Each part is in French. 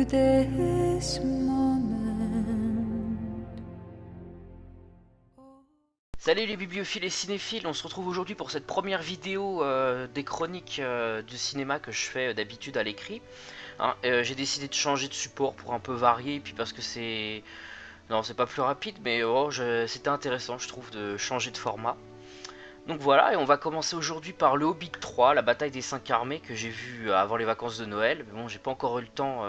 this moment. Salut les bibliophiles et cinéphiles, on se retrouve aujourd'hui pour cette première vidéo des chroniques du cinéma que je fais d'habitude à l'écrit. Hein, j'ai décidé de changer de support pour un peu varier, puis parce que c'est... Non, c'est pas plus rapide, mais c'était intéressant je trouve de changer de format. Donc voilà, et on va commencer aujourd'hui par le Hobbit 3, la bataille des 5 armées que j'ai vu avant les vacances de Noël. Mais bon, j'ai pas encore eu le temps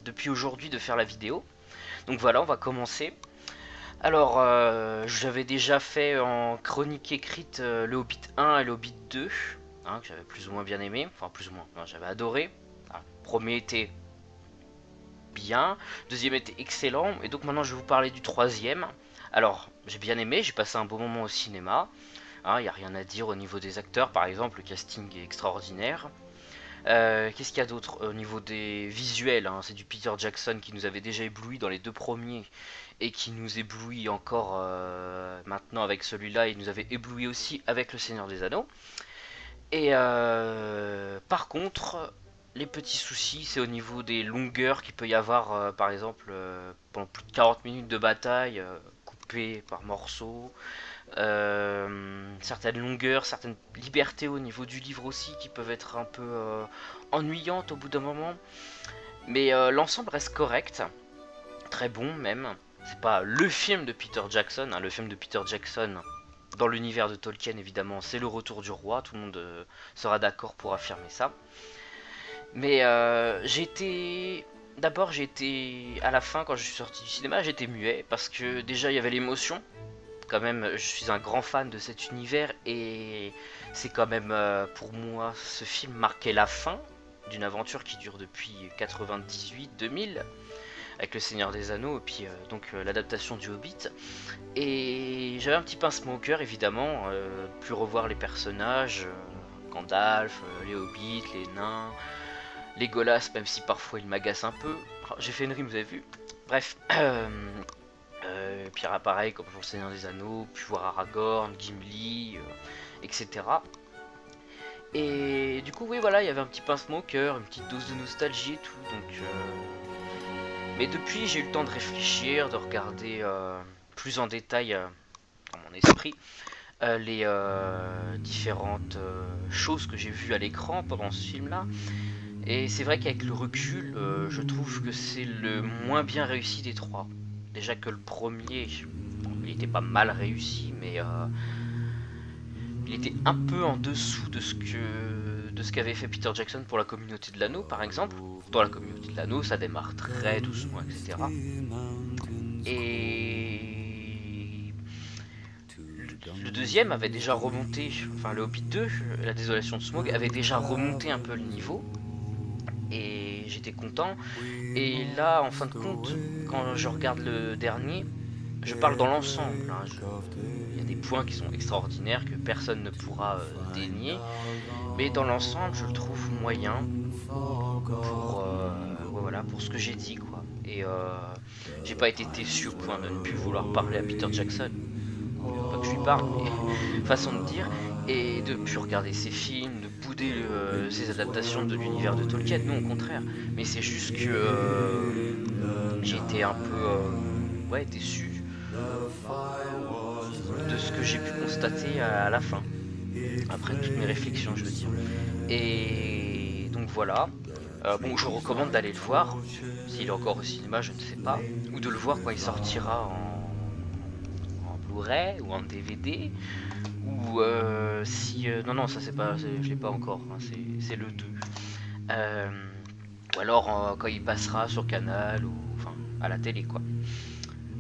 depuis aujourd'hui de faire la vidéo. Donc voilà, on va commencer. Alors, j'avais déjà fait en chronique écrite le Hobbit 1 et le Hobbit 2, hein, que j'avais plus ou moins bien aimé, enfin plus ou moins, non, j'avais adoré. Alors, le premier était bien, le deuxième était excellent, et donc maintenant je vais vous parler du troisième. Alors, j'ai bien aimé, j'ai passé un bon moment au cinéma, hein, y a rien à dire au niveau des acteurs, par exemple, le casting est extraordinaire. Qu'est-ce qu'il y a d'autre au niveau des visuels, hein, c'est du Peter Jackson qui nous avait déjà ébloui dans les deux premiers et qui nous éblouit encore maintenant avec celui-là. Il nous avait ébloui aussi avec le Seigneur des Anneaux. Et par contre, les petits soucis, c'est au niveau des longueurs qu'il peut y avoir, par exemple, pendant plus de 40 minutes de bataille, coupées par morceaux. Certaines longueurs, certaines libertés au niveau du livre aussi qui peuvent être un peu ennuyantes au bout d'un moment. Mais l'ensemble reste correct, très bon même. C'est pas le film de Peter Jackson, hein. Le film de Peter Jackson dans l'univers de Tolkien évidemment c'est Le Retour du Roi, tout le monde sera d'accord pour affirmer ça. Mais D'abord j'ai été à la fin quand je suis sorti du cinéma, j'étais muet parce que déjà il y avait l'émotion. Quand même, je suis un grand fan de cet univers et c'est quand même pour moi ce film marquait la fin d'une aventure qui dure depuis 98-2000 avec le Seigneur des Anneaux et puis l'adaptation du Hobbit. Et j'avais un petit pincement au cœur évidemment, plus revoir les personnages, Gandalf, les Hobbits, les nains, Legolas, même si parfois il m'agace un peu. Oh, j'ai fait une rime, vous avez vu. Bref, puis pareil comme pour le Seigneur des Anneaux, puis voir Aragorn, Gimli, etc. Et du coup oui voilà, il y avait un petit pincement au cœur, une petite dose de nostalgie et tout, donc mais depuis j'ai eu le temps de réfléchir, de regarder plus en détail dans mon esprit les différentes choses que j'ai vues à l'écran pendant ce film là. Et c'est vrai qu'avec le recul, je trouve que c'est le moins bien réussi des trois. Déjà que le premier, bon, il était pas mal réussi, mais il était un peu en dessous de ce qu'avait fait Peter Jackson pour la communauté de l'anneau, par exemple. Dans la communauté de l'anneau, ça démarre très doucement, etc. Et le deuxième avait déjà remonté, enfin le Hobbit 2, la désolation de Smaug, avait déjà remonté un peu le niveau. Et j'étais content. Et là, en fin de compte, quand je regarde le dernier, je parle dans l'ensemble, hein. Il y a des points qui sont extraordinaires que personne ne pourra dénier. Mais dans l'ensemble, je le trouve moyen pour, ouais, voilà, pour ce que j'ai dit, quoi. Et j'ai pas été déçu au point de ne plus vouloir parler à Peter Jackson. Pas que je lui parle, mais façon de dire. Et de plus regarder ses films, de bouder ses adaptations de l'univers de Tolkien. Non, au contraire. Mais c'est juste que j'ai été un peu ouais, déçu de ce que j'ai pu constater à la fin. Après toutes mes réflexions, je veux dire. Et donc voilà. Bon, je recommande d'aller le voir. S'il est encore au cinéma, je ne sais pas. Ou de le voir quand il sortira en Blu-ray ou en DVD. Ou si... non, non, ça c'est pas... Je l'ai pas encore. Hein, c'est le 2. Euh, ou alors quand il passera sur Canal ou... Enfin, à la télé, quoi.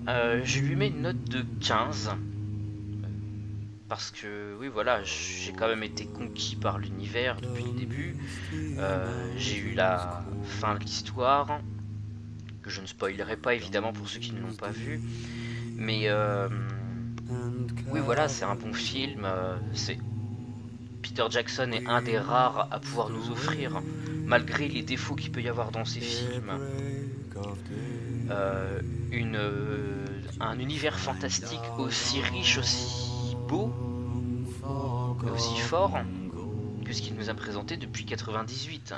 Je lui mets une note de 15. Parce que, oui, voilà, j'ai quand même été conquis par l'univers depuis le début. J'ai eu la fin de l'histoire, que je ne spoilerai pas évidemment pour ceux qui ne l'ont pas vu. Mais oui, voilà, c'est un bon film. Peter Jackson est un des rares à pouvoir nous offrir, malgré les défauts qu'il peut y avoir dans ses films, euh, un univers fantastique aussi riche, aussi beau, et aussi fort puisqu'il nous a présenté depuis 98.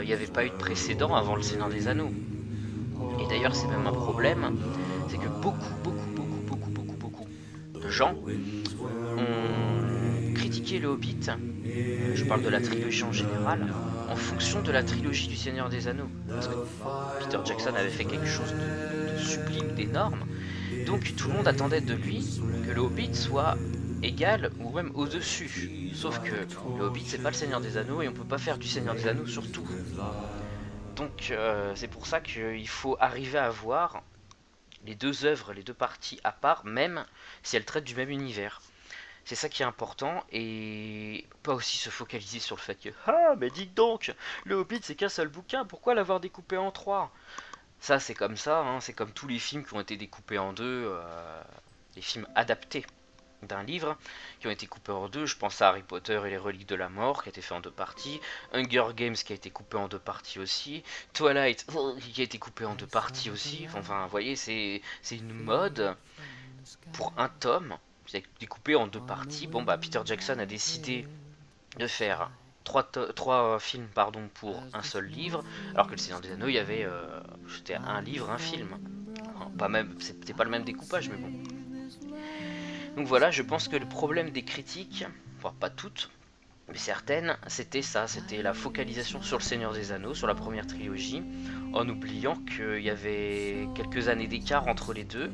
Il n'y avait pas eu de précédent avant le Seigneur des Anneaux. Et d'ailleurs c'est même un problème, c'est que beaucoup de gens ont critiqué le Hobbit, je parle de la trilogie en général, en fonction de la trilogie du Seigneur des Anneaux. Parce que Peter Jackson avait fait quelque chose de sublime, d'énorme. Donc tout le monde attendait de lui que le Hobbit soit égal ou même au-dessus. Sauf que le Hobbit c'est pas le Seigneur des Anneaux et on peut pas faire du Seigneur des Anneaux sur tout. Donc c'est pour ça qu'il faut arriver à voir les deux œuvres, les deux parties à part, même si elles traitent du même univers. C'est ça qui est important, et pas aussi se focaliser sur le fait que ah mais dites donc, le Hobbit c'est qu'un seul bouquin, pourquoi l'avoir découpé en trois? Ça c'est comme ça, hein, c'est comme tous les films qui ont été découpés en deux, les films adaptés d'un livre qui ont été coupés en deux. Je pense à Harry Potter et les Reliques de la Mort qui a été fait en deux parties, Hunger Games qui a été coupé en deux parties aussi, Twilight qui a été coupé en deux parties aussi. Enfin vous voyez, c'est une mode pour un tome découpé en deux parties. Bon bah Peter Jackson a décidé de faire trois films pardon, pour un seul livre, alors que le Seigneur des Anneaux il y avait c'était un livre, un film. Pas même, c'était pas le même découpage mais bon. Donc voilà, je pense que le problème des critiques, voire pas toutes, mais certaines, c'était ça, c'était la focalisation sur le Seigneur des Anneaux, sur la première trilogie, en oubliant qu'il y avait quelques années d'écart entre les deux,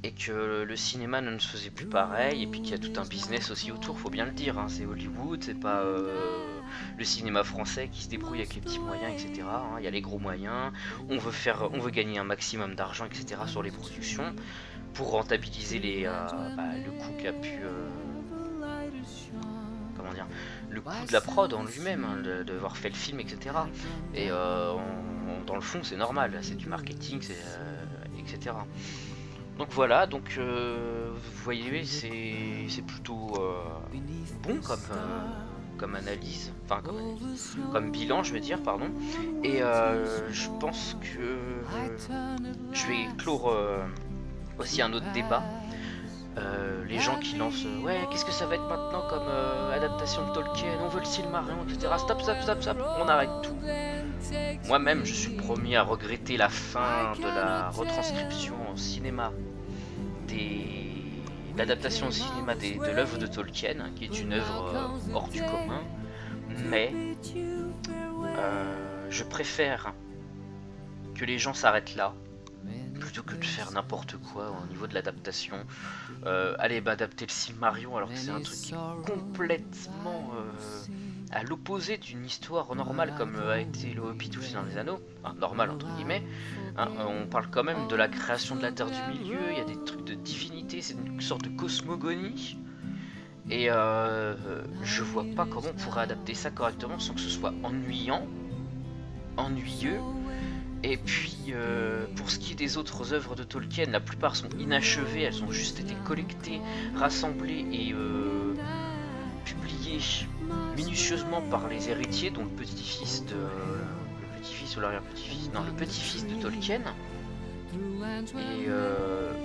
et que le cinéma ne se faisait plus pareil, et puis qu'il y a tout un business aussi autour, faut bien le dire, hein, c'est Hollywood, c'est pas le cinéma français qui se débrouille avec les petits moyens, etc. Hein, il y a les gros moyens, on veut gagner un maximum d'argent, etc. sur les productions, pour rentabiliser le coût qu'a pu comment dire, le coût de la prod en lui-même, hein, d'avoir fait le film, etc. Et dans le fond c'est normal, c'est du marketing, etc. Donc voilà, donc vous voyez c'est plutôt bon comme analyse, enfin comme bilan je veux dire, pardon. Et je pense que je vais clore aussi un autre débat. Les gens qui lancent ouais qu'est-ce que ça va être maintenant comme adaptation de Tolkien, on veut le Silmarillion, etc. Stop, on arrête tout. Moi-même je suis le premier à regretter la fin de la retranscription au cinéma l'adaptation au cinéma de l'œuvre de Tolkien, qui est une œuvre hors du commun, mais je préfère que les gens s'arrêtent là plutôt que de faire n'importe quoi au niveau de l'adaptation. Allez, adapter le Silmarillion alors que c'est un truc qui est complètement à l'opposé d'une histoire normale comme a été le Hobbit ou le Seigneur des Anneaux, enfin normal entre guillemets, hein, on parle quand même de la création de la Terre du Milieu, il y a des trucs de divinité, c'est une sorte de cosmogonie, et je vois pas comment on pourrait adapter ça correctement sans que ce soit ennuyeux. Et puis pour ce qui est des autres œuvres de Tolkien, la plupart sont inachevées, elles ont juste été collectées, rassemblées et publiées minutieusement par les héritiers, donc le petit-fils ou l'arrière-petit-fils, non le petit-fils de Tolkien. Et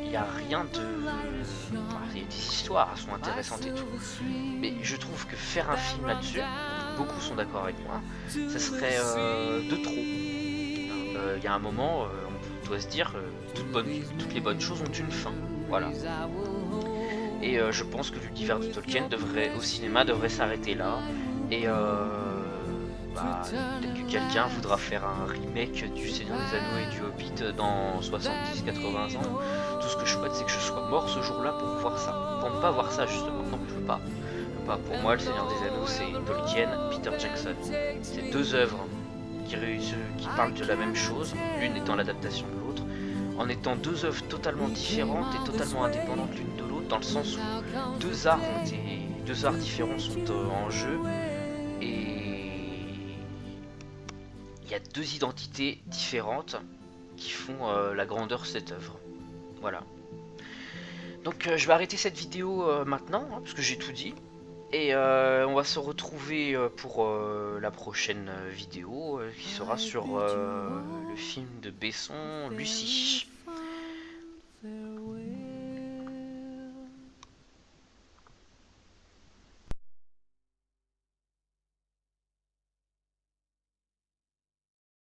il n'y a rien de... il y a des histoires, elles sont intéressantes et tout, mais je trouve que faire un film là-dessus, beaucoup sont d'accord avec moi, ça serait de trop. Il y a un moment, on doit se dire toutes les bonnes choses ont une fin, voilà. Et je pense que l'univers de Tolkien au cinéma devrait s'arrêter là. Et peut-être que quelqu'un voudra faire un remake du Seigneur des Anneaux et du Hobbit dans 70-80 ans. Tout ce que je souhaite, c'est que je sois mort ce jour-là pour voir ça. Pour ne pas voir ça, justement. Non, je veux pas. Pour moi, le Seigneur des Anneaux, c'est Tolkien, Peter Jackson. C'est deux œuvres qui parlent de la même chose, l'une étant l'adaptation de l'autre, en étant deux œuvres totalement différentes et totalement indépendantes l'une de l'autre, dans le sens où deux arts différents sont en jeu, et il y a deux identités différentes qui font la grandeur de cette œuvre. Voilà. Donc je vais arrêter cette vidéo maintenant, hein, parce que j'ai tout dit. Et on va se retrouver pour la prochaine vidéo qui sera sur le film de Besson, Lucie.